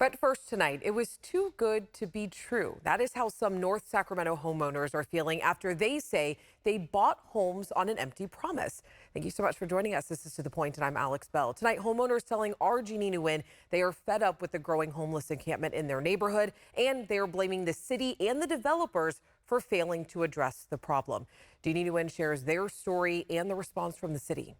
But first tonight, it was too good to be true. That is how some North Sacramento homeowners are feeling after they say they bought homes on an empty promise. Thank you so much for joining us. This is To The Point, and I'm Alex Bell. Tonight, homeowners telling our Jeannie Nguyen they are fed up with the growing homeless encampment in their neighborhood, and they are blaming the city and the developers for failing to address the problem. Jeannie Nguyen shares their story and the response from the city.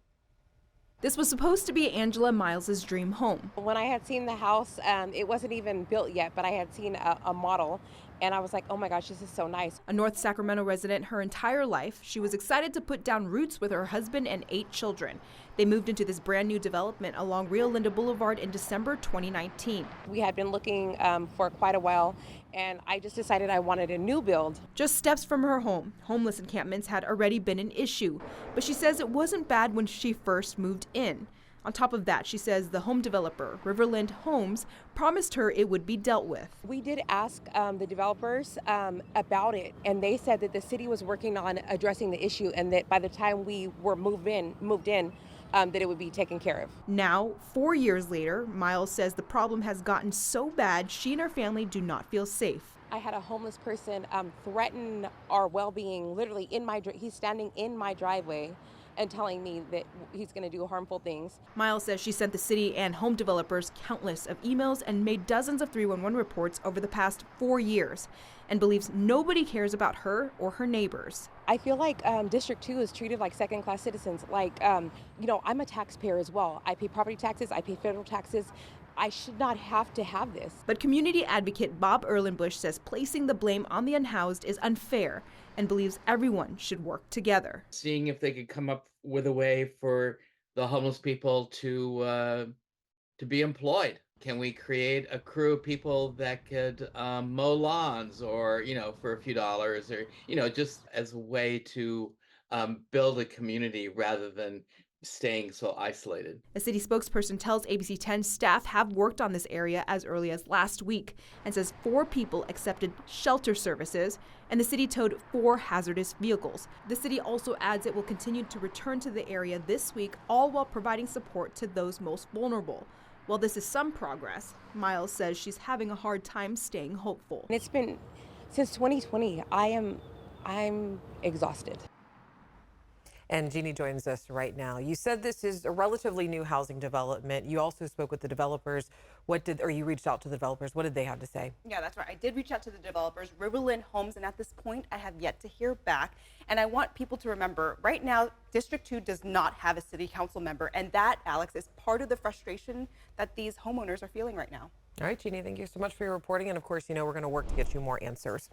This was supposed to be Angela Miles's dream home. When I had seen the house, it wasn't even built yet, but I had seen a model, and I was like, oh my gosh, this is so nice. A North Sacramento resident her entire life, she was excited to put down roots with her husband and 8 children. They moved into this brand new development along Rio Linda Boulevard in December 2019. We had been looking for quite a while, and I just decided I wanted a new build. Just steps from her home, homeless encampments had already been an issue, but she says it wasn't bad when she first moved in. On top of that, she says the home developer, Riverland Homes, promised her it would be dealt with. We did ask the developers about it, and they said that the city was working on addressing the issue, and that by the time we were moved in, that it would be taken care of. Now, 4 years later, Miles says the problem has gotten so bad she and her family do not feel safe. I had a homeless person threaten our well-being, literally he's standing in my driveway and telling me that he's going to do harmful things. Miles says she sent the city and home developers countless of emails and made dozens of 311 reports over the past 4 years and believes nobody cares about her or her neighbors. I feel like District 2 is treated like second-class citizens. Like, I'm a taxpayer as well. I pay property taxes, I pay federal taxes. I should not have to have this. But community advocate Bob Erlenbush says placing the blame on the unhoused is unfair and believes everyone should work together. Seeing if they could come up with a way for the homeless people to be employed. Can we create a crew of people that could mow lawns, or for a few dollars, or just as a way to build a community rather than staying so isolated. A city spokesperson tells ABC 10 staff have worked on this area as early as last week and says 4 people accepted shelter services and the city towed 4 hazardous vehicles. The city also adds it will continue to return to the area this week, all while providing support to those most vulnerable. While this is some progress, Miles says she's having a hard time staying hopeful. It's been since 2020. I'm exhausted. And Jeannie joins us right now. You said this is a relatively new housing development. You also spoke with the developers. You reached out to the developers. What did they have to say? Yeah, that's right. I did reach out to the developers, Riverland Homes, and at this point, I have yet to hear back. And I want people to remember, right now, District 2 does not have a city council member. And that, Alex, is part of the frustration that these homeowners are feeling right now. All right, Jeannie, thank you so much for your reporting. And of course, we're going to work to get you more answers.